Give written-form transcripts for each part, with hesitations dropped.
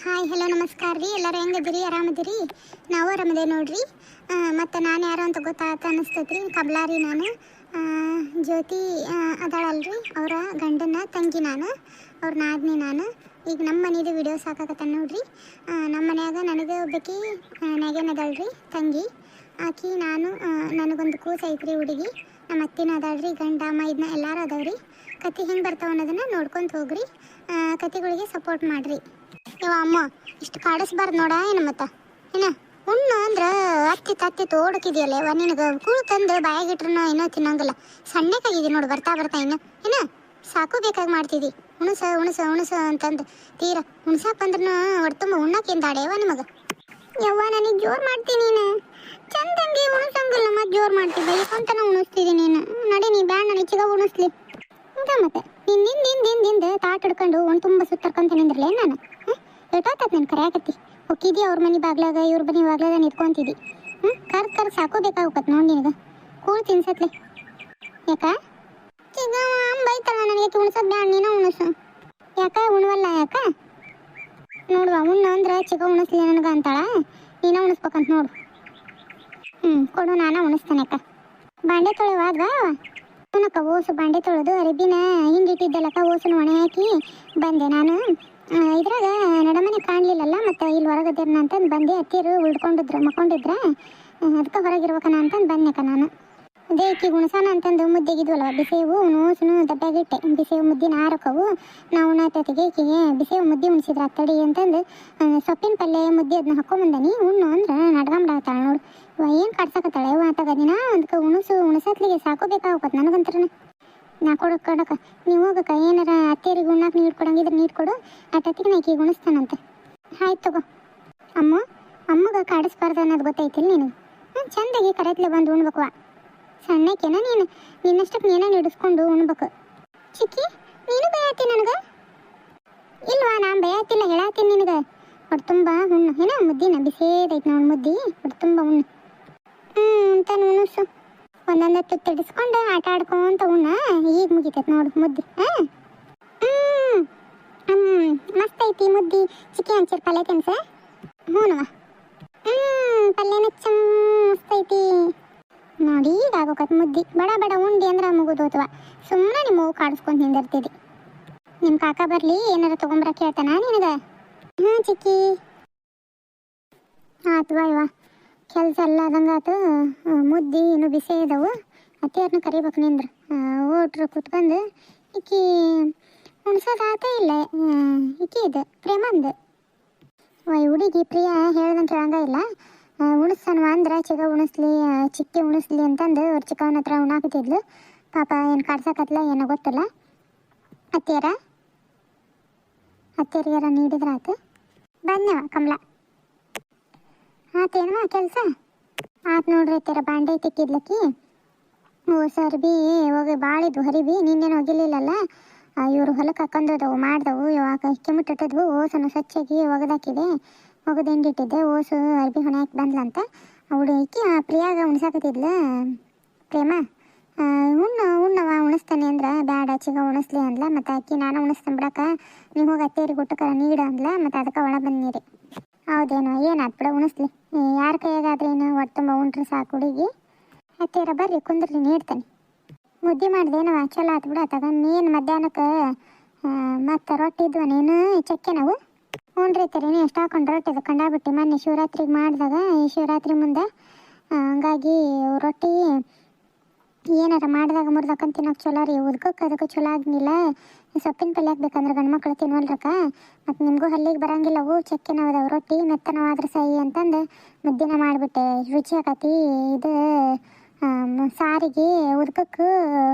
Hi hello ನಮಸ್ಕಾರ ರೀ. ಎಲ್ಲರೂ ಹೆಂಗದಿರಿ? ಆರಾಮದಿರಿ? ನಾವು ಆರಾಮದೇ ನೋಡ್ರಿ. ಮತ್ತು ನಾನು ಯಾರು ಅಂತ ಗೊತ್ತಾತ ಅನ್ನಿಸ್ತೈತ್ರಿ. ಕಬ್ಲಾರಿ ನಾನು. ಜ್ಯೋತಿ ಅದಾಳಲ್ರಿ, ಅವರ ಗಂಡನ ತಂಗಿ ನಾನು, ಅವ್ರ ನಾದ್ನಿ ನಾನು. ಈಗ ನಮ್ಮ ಮನೇದು ವಿಡಿಯೋಸ್ ಹಾಕಕತ್ತ ನೋಡ್ರಿ. ನಮ್ಮ ಮನ್ಯಾಗ ನನಗೆ ಒಬ್ಬಾಕಿ ನಾಗೇನ ಅದಾಳ್ರಿ ತಂಗಿ. ಆಕಿ ನಾನು, ನನಗೊಂದು ಕೂಸು ಐತ್ರಿ ಹುಡುಗಿ. ನಮ್ಮ ಅತ್ತಿನ ಅದಾಳ್ರಿ, ಗಂಡ ಮೈದ್ನ ಎಲ್ಲರೂ ಅದಾವ್ರಿ. ಕತೆ ಹೆಂಗೆ ಬರ್ತಾವ ಅನ್ನೋದನ್ನು ನೋಡ್ಕೊಂತ ಹೋಗ್ರಿ. ಕತೆಗಳಿಗೆ ಸಪೋರ್ಟ್ ಮಾಡಿರಿ. ಇವ ಅಮ್ಮ ಇಷ್ಟು ಕಾಡಿಸ್ಬಾರ್ದು ನೋಡ. ಏನು ಮತ್ತು ಏನ ಹುಣ್ಣು ಅಂದ್ರೆ ಹತ್ತಿ ತೋಡಕಿದೆಯಲ್ಲ ಇವ. ನಿನಗೆ ಕೂಳು ತಂದು ಬಾಯಾಗಿಟ್ರೂ ಏನೋ ತಿನ್ನಂಗಿಲ್ಲ. ಸಣ್ಣಕ್ಕಾಗಿದ್ದಿ ನೋಡು, ಬರ್ತಾ ಇನ್ನು ಏನ ಸಾಕು ಬೇಕಾಗಿ ಮಾಡ್ತಿದ್ದಿ. ಉಣಸ ಅಂತಂದು ತೀರ ಉಣ್ಸಾಕ್ ಬಂದ್ರೂ ಹೊಡ್ತುಂಬ ಉಣ್ಣಕ್ಕೇನು ದಾಡೆಯವ ನಿಮಗೆ? ಯವ್ವ ನನಗೆ ಜೋರು ಮಾಡ್ತೀನಿ ನೀನು. ಚಂದಂಗೆ ಉಣಿಸಂಗಿಲ್ಲ ಮತ್ತು ಜೋರು ಮಾಡ್ತಿದ್ದೆ. ಯಾಕಂತನ ಉಣಿಸ್ತಿದ್ದಿ ನೀನು. ನಡಿ ನೀ ಬ್ಯಾಡ, ನಾನು ಚಿಗ ಉಣಿಸ್ಲಿ ಅಂತ. ಮತ್ತೆ ನಿಂದ ತಾಟ್ ಹಿಡ್ಕೊಂಡು ಒಂದು ತುಂಬ ಸುತ್ತರ್ಕೊಂತ ನಿಂದ್ರಲೇ ನಾನು. ಎಷ್ಟೊತ್ತಾತ್ ನೀನು ಕರೆಯಾಕತ್ತಿ? ಹೋಗಿದ್ದಿ ಅವ್ರ ಮನೆ ಬಾಗ್ಲಾಗ ಇವ್ರ ಮನೆ ಬಾಗ್ಲಾಗ ನಿಂತ್ಕೊಂತಿದ್ದಿ. ಕರ್ ಸಾಕು ಬೇಕಾಗತ್ ನೋಡಿ ನಿನಗೆ. ಕೂಳು ತಿನ್ಸತ್ಲೆ ಯಾಕ? ಈಗ ಬೈತಾಳ ನನಗೆ ಉಣ್ಸೋದು ಬ್ಯಾಡ, ನೀನು ಉಣಿಸು. ಯಾಕ ಉಣ್ವಲ್ಲ? ಯಾಕ ನೋಡುವ ಉಣ್ಣು ಅಂದ್ರೆ ಚಿಗ ಉಣಿಸ್ಲಿ ನನಗೆ ಅಂತಾಳ. ನೀನು ಉಣಿಸ್ಬೇಕಂತ ನೋಡು. ಕೊಡು, ನಾನು ಉಣಿಸ್ತೇನೆ. ಅಕ್ಕ ಬಾಂಡೆ ತೊಳೆವಾದ್ವಾ? ಅವನಕ್ಕ ಓಸು ಬಾಂಡೆ ತೊಳೆದು ಅರಿಬಿನ ಹಿಂಗಿಟ್ಟಿದ್ದಲ್ಲಕ್ಕ ಓಸನ ಒಣೆ ಹಾಕಿ ಬಂದೆ ನಾನು. ಇದ್ರಾಗ ನಡಮನೆ ಕಾಣಲಿಲ್ಲಲ್ಲ, ಮತ್ತು ಇಲ್ಲಿ ಹೊರಗದಿರ್ನ ಅಂತಂದು ಬಂದೆ. ಅತ್ತಿರು ಮಕ್ಕೊಂಡಿದ್ರ, ಅದಕ್ಕೆ ಹೊರಗಿರ್ಬೇಕನ ಅಂತಂದು ಬಂದೆಕ್ಕ ನಾನು. ಅದೇ ಈಕಿ ಗುಣಸಾನ ಅಂತಂದು ಮುದ್ದೆಗಿದ್ವಲ್ಲ, ಬಿಸೇವು ನೋಸನು ದಬ್ಬಾಗಿಟ್ಟೆ. ಬಿಸೇವು ಮುದ್ದಿನ ಆರಕ್ಕವು ನಾವು ಉಣ್ಣಾತತಿಗೆ ಈಕಿಗೆ ಬಿಸೇವು ಮುದ್ದೆ ಉಣಿಸಿದ್ರ ಅತ್ತಡಿ ಅಂತಂದು ಸೊಪ್ಪಿನ ಪಲ್ಯ ಮುದ್ದೆ ಅದನ್ನ ಹಾಕೊಂಬಂದನಿ. ಉಣ್ಣು ಅಂದ್ರೆ ನಡ್ಗಂಬಿಡಾತಾಳ ನೋಡು. ಏನು ಕಾಡ್ಸಕತ್ತಾಳೆ ಆತಾಗ ದಿನ. ಅದಕ್ಕೆ ಉಣಸತ್ಲಿಗೆ ಸಾಕು ಬೇಕಾಗತ್ ನನಗಂತ್ರ. ನಾ ಕೊಡಕ ನೀವು ಹೋಗಕ್ಕ. ಏನಾರ ಅತ್ತೇರಿಗೆ ಉಣ್ಣಾಕ ನೀರು ಕೊಡಂಗಿದ್ರೆ ನೀರು ಕೊಡು. ಅಟ್ಟತ್ತಿಗೆ ನಾ ಈಕಿಗೆ ಉಣಿಸ್ತಾನಂತೆ. ಆಯ್ತು ತಗೋ. ಅಮ್ಮಗೆ ಕಾಡಿಸ್ಬಾರ್ದು ಅನ್ನೋದು ಗೊತ್ತೈತಿಲ್ಲ ನಿನಗೆ? ಚಂದಾಗಿ ಕರೆತ್ಲೆ ಬಂದು ಉಣ್ಬೇಕವ. ಸಣ್ಣಕ್ಕೇನ ನೀನು ನಿನ್ನಷ್ಟಕ್ಕೆ ನೀನ ಹಿಡಿಸ್ಕೊಂಡು ಉಣ್ಬೇಕು. ಚಿಕ್ಕಿ ನೀನು ಬಯತಿ ನನಗೆ? ಇಲ್ವಾ, ನಾನು ಬಯತಿಲ್ಲ, ಹೇಳತ್ತೀನಿ ನಿನಗೆ. ಹೊಟ್ಟೆ ತುಂಬ ಹುಣ್ಣು ಏನೋ ಮುದ್ದಿನ ಬಿಸೇದೈತೆ ನೋಡಿ ಮುದ್ದಿ. ಹೊಟ್ಟೆ ತುಂಬ ಹುಣ್ಣು ಅಂತ ಉಣಿಸು. ಒಂದೊಂದು ತುತ್ತಿಡಿಸ್ಕೊಂಡು ಆಟ ಆಡ್ಕೊಂತ ಉಣ್ಣ. ಈಗ ಮುಗಿತೈತೆ ನೋಡು ಮುದ್ದಿ. ಮಸ್ತ್ ಐತಿ ಮುದ್ದಿ. ಚಿಕ್ಕಿ ಹಂಚಿರ್ ಪಲ್ಯ ತಿನ್ಸ. ಹ್ಞೂನವ. ಪಲ್ಯನ ಮಸ್ತ್ ಐತಿ ನೋಡಿ. ಈಗ ಆಗೋಕತ್ ಮುದ್ದಿ. ಬಡ ಉಂಡಿ ಅಂದ್ರೆ ಮುಗಿದೋತವ. ಸುಮ್ಮನೆ ನಿಮ್ಮ ಹೂ ಕಾಡಿಸ್ಕೊಂಡು ಹಿಂದಿರ್ತಿದ್ದಿ. ನಿಮ್ಮ ಕಾಕ ಬರಲಿ ಏನಾರ ತೊಗೊಂಬರಕ್ಕೆ ಹೇಳ್ತಾನ ನಿನಗೆ? ಚಿಕ್ಕಿ ಆತ್ವಾ ಇವ ಕೆಲಸ ಎಲ್ಲ ಅದಂಗಾತು. ಮುದ್ದಿ ಇನ್ನು ಬಿಸಿ ಇದಾವು. ಅತ್ತಿಯವ್ರನ್ನ ಕರಿಬೇಕು ನಿಂದ್ರೆ. ಓಟ್ರು ಕುತ್ಕೊಂಡು ಈಕಿ ಉಣ್ಸೋದು ಆತೇ ಇಲ್ಲ. ಈಕಿ ಇದು ಪ್ರೇಮಂದು ಹುಡುಗಿ ಪ್ರಿಯ ಹೇಳ್ದಂಗೆ ಕೇಳಂಗ ಇಲ್ಲ. ಉಣಿಸ್ತಾನವ ಅಂದ್ರೆ ಚಿಗ ಉಣಿಸ್ಲಿ, ಚಿಕ್ಕಿ ಉಣಿಸ್ಲಿ ಅಂತಂದು ಅವ್ರ ಚಿಕ್ಕವನ ಹತ್ರ ಉಣ್ಣಾಕತ್ತಿದ್ಲು. ಪಾಪ ಏನು ಕಾಡ್ಸಕತ್ಲ ಏನೋ ಗೊತ್ತಿಲ್ಲ. ಅತ್ತಿಯರಿಗಾರ ನೀಡಿದ್ರ ಆತು. ಬನ್ಯವ ಕಮಲ. ಆತೇನವ ಕೆಲಸ? ಆತು ನೋಡ್ರಿ ಅತ್ತಿಯರ. ಬಾಂಡೆ ತಿಕ್ಕಿದ್ಲಕ್ಕಿ. ಅರ್ಬಿ ಹೋಗಿ ಭಾಳಿದ್ವು ಹರಿಬಿ. ನಿನ್ನೇನು ಹೋಗಿಲಿಲ್ಲಲ್ಲ. ಇವರು ಹೊಲಕ್ಕೆ ಹಾಕೊಂಡೋದವು ಮಾಡ್ದವು. ಇವಾಗ ಕೆಮ್ಮಿಟ್ಟಿಟ್ಟಿದ್ವು. ಓಸನ್ನು ಸ್ವಚ್ಛಾಗಿ ಒಗೆದಾಕಿದೆ. ಒಗೆದು ಹಿಂಡಿಟ್ಟಿದ್ದೆ. ಓಸು ಅರ್ಬಿ ಹೊಣೆ ಹಾಕಿ ಬಂದ್ಲಂತ. ಅವಳು ಈಕಿ ಪ್ರಿಯಾಗ ಉಣ್ಸಾಕತ್ತಿದ್ಲು ಪ್ರೇಮ. ಉಣ್ಣವ ಉಣಿಸ್ತಾನೆ ಅಂದ್ರೆ ಬ್ಯಾಡ ಚಿಗ ಉಣಿಸ್ಲಿ ಅಂದ್ಲ. ಮತ್ತು ಅಕ್ಕಿ ನಾನು ಉಣಿಸ್ತೇನೆ ಬಿಡಕ್ಕ, ನೀವು ಹೋಗಿ ಅತ್ತೇರಿಗೆ ಊಟಕ್ಕೆ ನೀಡು ಅಂದ್ಲ. ಮತ್ತು ಅದಕ್ಕೆ ಒಳ ಬಂದಿರಿ. ಹೌದೇನು? ಏನಾದ್ ಬಿಡ ಉಣಿಸ್ಲಿ. ಯಾರ ಕೈಯಾಗಾದ್ರೆ ಏನು ಹೊಟ್ಟೆ ತುಂಬ ಉಂಡ್ರೆ ಸಾಕು ಹುಡುಗಿ. ಅತ್ತೇರ ಬರ್ರಿ ಕುಂದ್ರಿ ನೀಡ್ತಾನೆ. ಮುದ್ದೆ ಮಾಡ್ದೇನವ ಚಲೋ ಆತು ಬಿಡ. ತಗೊಂಡು ಮಧ್ಯಾಹ್ನಕ್ಕೆ ಮತ್ತು ರೊಟ್ಟಿ ಇದ್ವ ನೀನು ಚಕ್ಕೆ ನಾವು. ಹ್ಞೂ ರೀ ಎಷ್ಟು ಹಾಕೊಂಡು ರೊಟ್ಟಿ ಅದು ಕಂಡಾಬಿಟ್ಟು ಮೊನ್ನೆ ಶಿವರಾತ್ರಿಗೆ ಮಾಡಿದಾಗ, ಈ ಶಿವರಾತ್ರಿ ಮುಂದೆ ಹಂಗಾಗಿ ರೊಟ್ಟಿ ಏನಾರ ಮಾಡಿದಾಗ ಮುರಿದಾಕಂತ ತಿನ್ನೋಕೆ ಚಲೋ ರೀ. ಉದ್ಕಕ್ಕೆ ಅದಕ್ಕೆ ಚಲೋ ಆಗಲಿಲ್ಲ. ಸೊಪ್ಪಿನ ಪಲ್ಯ ಹಾಕ್ಬೇಕಂದ್ರೆ ಗಂಡು ಮಕ್ಕಳು ತಿನ್ವಲ್ರಕ್ಕ. ಮತ್ತು ನಿಮಗೂ ಹಲ್ಲಿಗೆ ಬರೋಂಗಿಲ್ಲವು. ಚಕ್ಕೆನವದವು ರೊಟ್ಟಿ ಮೆತ್ತನವಾದ್ರೆ ಸಹಿ ಅಂತಂದು ಮುದ್ದಿನ ಮಾಡಿಬಿಟ್ಟೆ. ರುಚಿ ಆಕತಿ ಇದು. ಸಾರಿಗೆ ಉದ್ಕಕ್ಕೆ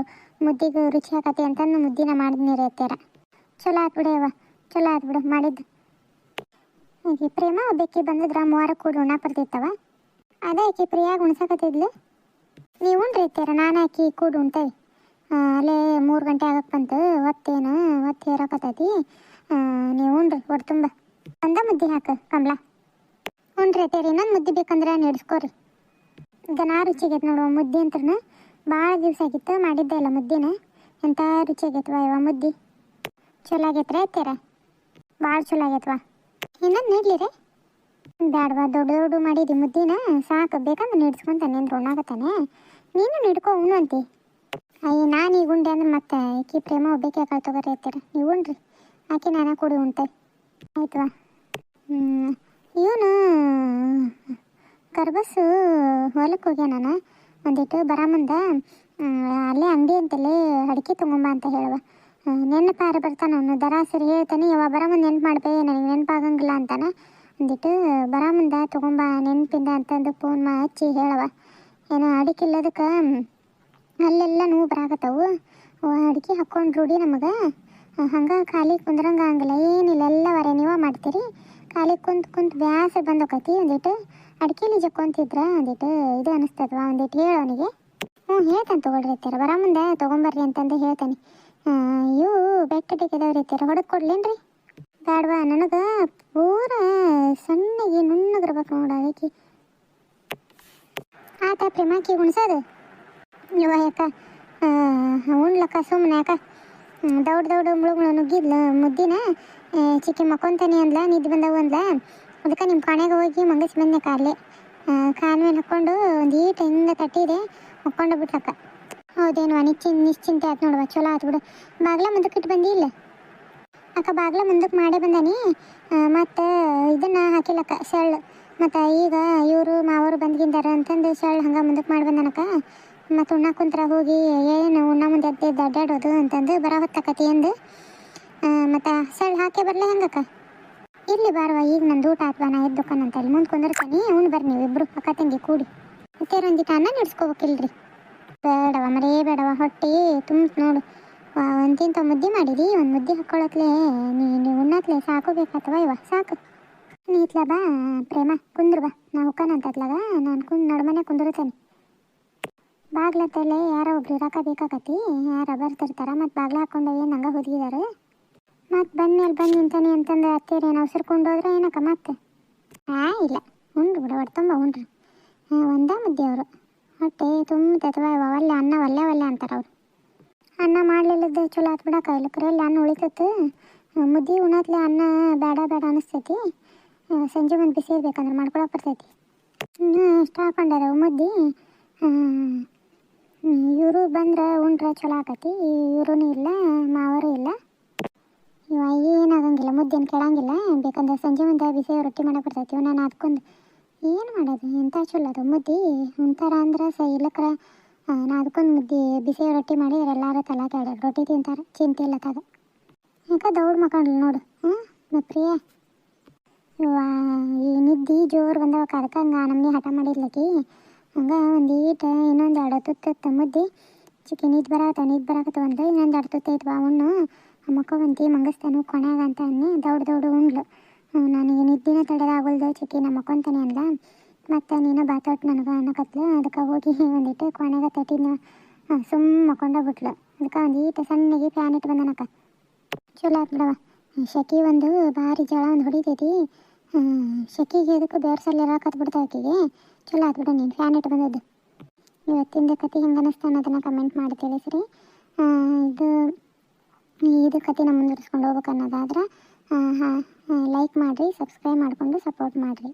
ಮುದ್ದಿಗೆ ರುಚಿ ಆಕತಿ ಅಂತಂದು ಮುದ್ದಿನ ಮಾಡಿದ್ನಿ ರೀ ಅತ್ತೀರ. ಚಲೋ ಆತು ಬಿಡವ, ಚಲೋ ಆತು ಬಿಡು ಮಾಡಿದ್ದು. ಈಗ ಪ್ರೇಮ ಬೆಕ್ಕಿ ಬಂದಿದ್ರೆ ಮೂವಾರ ಕೂಡ ಉಣ್ಣಾಕ ಬರ್ತಿತ್ತವ. ಅದೇ ಆಕಿ ಪ್ರಿಯಾಗ ಉಣ್ಸಾಕತ್ತಿದ್ಲು. ನೀವು ಉಣ್ರಿ ಅತ್ತೀರ, ನಾನು ಹಾಕಿ ಕೂಡು ಉಣ್ತೇವೆ. ಅಲ್ಲೇ 3 ಗಂಟೆ ಆಗಕ್ಕೆ ಬಂತು. ಒತ್ತು ಹೇರಕತ್ತೈತಿ. ನೀವು ಉಣ್ರಿ ಹೊಟ್ಟೆ ತುಂಬ. ಒಂದ ಮುದ್ದೆ ಹಾಕು ಕಮಲ. ಉಣ್ರಿ ಅತ್ತೀರಿ. ಇನ್ನೊಂದು ಮುದ್ದೆ ಬೇಕಂದ್ರೆ ನೀಡಿಸ್ಕೋರಿ. ಗನ ರುಚಿಗೈತೆ ನೋಡುವ ಮುದ್ದೆ ಅಂತ್ರನ. ಭಾಳ ದಿವಸ ಆಗಿತ್ತು ಮಾಡಿದ್ದೆ ಇಲ್ಲ ಮುದ್ದಿನ. ಎಂಥ ರುಚಿ ಆಗೈತವ ಇವ ಮುದ್ದೆ. ಚಲೋ ಆಗೈತ್ರಿ ಅತ್ತೀರ? ಭಾಳ ಚಲೋ ಆಗೈತವ. ಇನ್ನೊಂದು ನೀಡ್ಲಿರಿ? ಬ್ಯಾಡವಾ, ದೊಡ್ಡ ದೊಡ್ಡ ಮಾಡಿದಿ ಮುದ್ದಿನ ಸಾಕು, ಬೇಕಂದ್ರೆ ನೀಡ್ಸ್ಕೊಂತಾನೆ ಅಂದ್ರೆ ಉಣ್ಣಾಕತ್ತಾನೆ. ನೀನು ನೀಡ್ಕೊ ಉಣ್ಣು ಅಂತಿ. ಅಯ್ಯ ನಾನು ಈಗ ಉಂಡೆ ಅಂದ್ರೆ ಮತ್ತೆ ಈಕಿ ಪ್ರೇಮ ಒಬ್ಬಕ್ಕೆ ತಗೋರಿ ಅಂತೀರ. ನೀವು ಉಣ್ರಿ, ಆಕೆ ನಾನು ಕೂಡಿ ಉಣ್ತೇವೆ ಆಯ್ತವಾ. ಇವನು ಕರ್ಬಸ್ಸು ಹೊಲಕ್ಕೆ ಹೋಗ್ಯ, ನಾನು ಒಂದಿಟ್ಟು ಬರ ಮುಂದೆ ಅಲ್ಲೇ ಅಂಗಡಿ ಅಂತಲೇ ಅಡಿಕೆ ತೊಗೊಂಬ ಅಂತ ಹೇಳುವ. ನೆನಪಾರ ಬರ್ತಾನೆ ಅವನು, ದರ ಸರಿ ಹೇಳ್ತಾನೆ, ಯಾವ ಬರ ಮುಂದೆ ನೆನ್ಪು ಮಾಡ್ಬೇ, ನನಗೆ ನೆನಪಾಗಂಗಿಲ್ಲ ಅಂತಾನೆ. ಒಂದಿಟ್ಟು ಬರ ಮುಂದೆ ತೊಗೊಂಬ ನೆನಪಿಂದ ಅಂತಂದು ಫೋನ್ ಹಚ್ಚಿ ಹೇಳವ. ಏನೋ ಅಡಿಕೆ ಇಲ್ಲದಕ್ಕೆ ಅಲ್ಲೆಲ್ಲ ನೋವು ಬರಾಕತ್ತವು, ಅಡಿಕೆ ಹಾಕ್ಕೊಂಡು ರೂಢಿ ನಮಗೆ, ಹಂಗೆ ಖಾಲಿ ಕುಂದ್ರಂಗೆ ಹಂಗಿಲ್ಲ, ಏನಿಲ್ಲ ಎಲ್ಲವರೆ ನೀವೇ ಮಾಡ್ತೀರಿ, ಖಾಲಿ ಕುಂತು ಬ್ಯಾಸರ ಬಂದೋಕೈತಿ. ಒಂದಿಟ್ಟು ಅಡಿಕೆಲಿ ಜಕ್ಕೊಂತಿದ್ರ ಒಂದಿಟ್ಟು ಇದು ಅನಿಸ್ತದವ, ಒಂದಿಟ್ಟು ಹೇಳೋನಿಗೆ. ಹೇಳ್ತಾನೆ ತೊಗೊಳ್ರಿ ಐತಾರ, ಬರ ಮುಂದೆ ತೊಗೊಂಬರ್ರಿ ಅಂತಂದು ಹೇಳ್ತಾನೆ. ಇವು ಬೆಟ್ಟಡಿಗೆದವ್ರು ಐತಾರ, ಹೊಡೆದು ಕೊಡ್ಲೇನ್ರಿ? ಬೇಡವಾ, ನನಗೆ ಪೂರ ಸಣ್ಣಗೆ ನುಣ್ಣಗಿರ್ಬೇಕು ನೋಡ ಅದಕ್ಕೆ. ಆತ ಪ್ರೇಮಾಕಿ ಉಣ್ಸೋದು ಇವ ಯಾಕ ಉಣ್ಲಕ್ಕ ಸುಮ್ಮನೆ ಯಾಕ ದೌಡ್ ಮುಳುಗಳು ನುಗ್ಗಿದ್ಲು ಮುದ್ದಿನ. ಚಿಕ್ಕಿ ಮಕ್ಕೊಂತಾನೆ ಅಂದ್ಲ, ನಿದ್ದೆ ಬಂದವು ಅಂದ್ಲ, ಅದಕ್ಕೆ ನಿಮ್ಮ ಕಣೆಗೆ ಹೋಗಿ ಮಂಗಸಿ ಬಂದೆ ಕಾಲೇ. ಕಾಲ ಮೇಲೆ ಹಾಕ್ಕೊಂಡು ಒಂದು ಈಟು ಹಿಂಗೆ ತಟ್ಟಿದೆ, ಮಕ್ಕೊಂಡು ಬಿಟ್ಲಕ್ಕ. ಹೌದೇನು ನಿಶ್ಚಿಂತೆ ಆಯ್ತು ನೋಡುವ, ಚಲೋ ಆಯ್ತು ಬಿಡು. ಬಾಗ್ಲ ಮುಂದಕ್ಕೆ ಇಟ್ಟು ಬಂದಿ ಇಲ್ಲ ಅಕ್ಕ? ಬಾಗ್ಲ ಮುಂದಕ್ಕೆ ಮಾಡೇ ಬಂದಾನಿ, ಮತ್ತು ಇದನ್ನು ಹಾಕಿಲ್ಲಕ್ಕ ಸೆಳ್ಳು. ಮತ್ತು ಈಗ ಇವರು ಮಾವರು ಬಂದ್ಗಿಂದಾರ ಅಂತಂದು ಸೆಳ್ಳು ಹಂಗೆ ಮುಂದಕ್ಕೆ ಮಾಡಿ ಬಂದನಕ್ಕ. ಮತ್ತು ಉಣ್ಣ ಕುಂತ್ರ ಹೋಗಿ ಏನು ಉಣ್ಣ ಮುಂದೆ ಎದ್ದು ಅಡ್ಡಾಡೋದು ಅಂತಂದು ಬರ ಹೊತ್ತಕತಿ ಎಂದು ಮತ್ತು ಸೆಳ್ಳು ಹಾಕಿ ಬರಲೇ ಹೆಂಗಕ್ಕ? ಇರಲಿ ಬಾರವ, ಈಗ ನಂದು ಊಟ ಆತ್ವಾ, ನಾ ಎದ್ದು ದುಕಾನಂತ ಅಲ್ಲಿ ಮುಂದೆ ಕುಂದಿರ್ತಾನೆ, ಉಣ್ಣು ಬರ್ರಿ ನೀವು ಇಬ್ಬರು ಅಕ್ಕ ತಂಗಿ ಕೂಡಿ. ಮತ್ತೇನೊಂದಿಟ್ಟು ಅನ್ನ ನಡೆಸ್ಕೋಬೇಕಿಲ್ರಿ? ಬೇಡವ ಮರೇ ಬೇಡವ, ಹೊಟ್ಟೆ ತುಂಬ ನೋಡು. ಒಂದಿಂತ ಮುದ್ದೆ ಮಾಡಿರಿ, ಒಂದು ಮುದ್ದೆ ಹಾಕ್ಕೊಳತ್ಲೆ ನೀವು ಉಣ್ಣತ್ಲೆ ಸಾಕೋಬೇಕಾತವ ಇವ, ಸಾಕು. ನೀತ್ಲ ಬಾ ಪ್ರೇಮ, ಕುಂದ್ರು ಬಾ, ನಾ ಹೊಕ್ಕನಂತತ್ಲಾಗ ನಾನು ನಡ್ಮನೆ ಕುಂದಿರ್ತೇನೆ. ಬಾಗ್ಲತ್ತಲ್ಲೇ ಯಾರೋ ಒಬ್ರು ಇರಾಕ ಬೇಕಾಕತಿ, ಯಾರ ಬರ್ತಿರ್ತಾರ, ಮತ್ತು ಬಾಗ್ಲ ಹಾಕ್ಕೊಂಡು ಏನು ಹಂಗೆ ಹೊದಿದ್ದಾರೆ. ಮತ್ತು ಬಂದ್ಮೇಲೆ ಬಂದು ನಿಂತಾನೆ ಅಂತಂದು ಅತ್ತೇರಿ ಏನು ಅವಸರ್ಕೊಂಡೋದ್ರೆ ಏನಕ್ಕ ಮತ್ತೆ? ಇಲ್ಲ ಉಂಡ್ರಿ ಬಿಡ, ಒಟ್ಟು ತುಂಬ ಉಂಡ್ರಿ. ಒಂದೇ ಮುದ್ದೆ ಅವರು, ಹೊಟ್ಟೆ ತುಂಬ ಅಥವಾ ಒಲ್ಲೆ ಅನ್ನ ಒಲ್ಲೆ ಅಂತಾರೆ ಅವ್ರು. ಅನ್ನ ಮಾಡಲಿಲ್ಲದ ಚಲೋ ಆತು ಬಿಡಕ್ಕ, ಇಲ್ಲಕ್ರೆ ಅನ್ನ ಉಳಿತತ್ತು. ಮುದ್ದೆ ಉಣ್ಣತ್ಲೆ ಅನ್ನ ಬೇಡ ಅನಿಸ್ತೈತಿ, ಸಂಜೆ ಮುಂದೆ ಬಿಸಿ ಇರ್ಬೇಕಂದ್ರೆ ಮಾಡ್ಕೊಳಕ್ಕೆ ಬರ್ತೈತಿ. ಇಷ್ಟ ಹಾಕೊಂಡಾರ ಮುದ್ದೆ. ಇವರು ಬಂದ್ರೆ ಉಂಡ್ರೆ ಚಲೋ ಆಕತಿ, ಇವರು ಇಲ್ಲ ಮಾವರು ಇಲ್ಲ, ಇವ ಏನಾಗಂಗಿಲ್ಲ, ಮುದ್ದೇನು ಕೆಡಂಗಿಲ್ಲ. ಬೇಕಂದ್ರೆ ಸಂಜೆ ಮುಂದೆ ಬಿಸಿ ರೊಟ್ಟಿ ಮಾಡಕ್ಕೆ ಬರ್ತೈತಿ. ನಾನು ಅದಕ್ಕೊಂದು ಏನು ಮಾಡೋದು, ಎಂಥ ಚಲೋ ಅದು ಮುದ್ದೆ ಉಣ್ತಾರ ಅಂದ್ರೆ ಇಲ್ಲಕ್ರೆ ನಾ ಅದಕ್ಕೊಂದು ಮುದ್ದೆ ಬಿಸಿ ರೊಟ್ಟಿ ಮಾಡಿದ್ರೆ ಎಲ್ಲರೂ ತಲೆ ಕೆಡ ರೊಟ್ಟಿ ತಿಂತಾರೆ, ಚಿಂತೆ ಇಲ್ಲ ತಗ. ಯಾಕೆ ದೌಡ್ ಮಕ್ಕಂಡ್ಲಿ ನೋಡು. ಪ್ರಿಯ ಇವ ಈ ನಿದ್ದೆ ಜೋರು ಬಂದವಕ್ಕ, ಅದಕ್ಕೆ ಹಂಗೆ ನಮ್ಮನೆ ಹಠ ಮಾಡಿರ್ಲಕ್ಕಿ. ಹಂಗೆ ಒಂದು ಈಟ ಇನ್ನೊಂದು ಎರಡು ತುತ್ತ ಮುದ್ದೆ ಚಿಕ್ಕಿ ನಿದ್ದೆ ಬರಾಕತ್ತ ಅಂದ್ರೆ ಇನ್ನೊಂದು ಎರಡು ತುತ್ತ ಐತ್ವಾ ಉಣ್ಣು, ಮಕ್ಕೊಂತಿ ಮಂಗಸ್ತಾನು ಕೊನೆಯಾಗ ಅಂತ ಅನ್ನಿ ದೌಡು ಉಂಡ್ಲು. ನನಗೆ ನಿದ್ದಿನ ತಡೆದಾಗಲ್ದು ಚಿಕ್ಕಿ, ನಮ್ಮ ಮಕ್ಕೊಂತಾನೆ ಅಂದ. ಮತ್ತು ನೀನು ಬಾತೊಟ್ಟು ನನಗೆ ಅನ್ನಕತ್ಲು, ಅದಕ್ಕೆ ಹೋಗಿ ಒಂದಿಟ್ಟು ಕೊನೆಗೆ ತಟ್ಟಿದ್ನ ಮಕ್ಕೊಂಡ ಬಿಟ್ಲು. ಅದಕ್ಕೆ ಒಂದು ಈಟ ಸಣ್ಣಗೆ ಫ್ಯಾನ್ ಇಟ್ಟು ಬಂದನಕ್ಕ, ಚಲೋ ಆಯ್ತು ಬಿಡವ. ಶೆಕಿ ಒಂದು ಭಾರಿ ಜಳ ಒಂದು ಹೊಡಿತೈತಿ, ಶೆಕಿಗೆ ಅದಕ್ಕೆ ಬೇರ್ಸಲ್ಲಿ ಇರಾಕತ್ ಬಿಡ್ತಾವೆ ಆಕೆಗೆ. ಚಲೋ ಆಯ್ತು ಬಿಡ ನೀನು ಫ್ಯಾನ್ ಇಟ್ಟು ಬಂದದ್ದು. ಇವತ್ತಿಂದ ಕತೆ ಹೆಂಗೆ ಅನ್ನಿಸ್ತಾನೆ ಅದನ್ನು ಕಮೆಂಟ್ ಮಾಡಿ ತಿಳಿಸ್ರಿ. ಇದು ಕತೆನ ಮುಂದುವರಿಸ್ಕೊಂಡು ಹೋಗ್ಬೇಕು ಅನ್ನೋದಾದ್ರೆ ಲೈಕ್ ಮಾಡಿರಿ, ಸಬ್ಸ್ಕ್ರೈಬ್ ಮಾಡಿಕೊಂಡು ಸಪೋರ್ಟ್ ಮಾಡಿರಿ.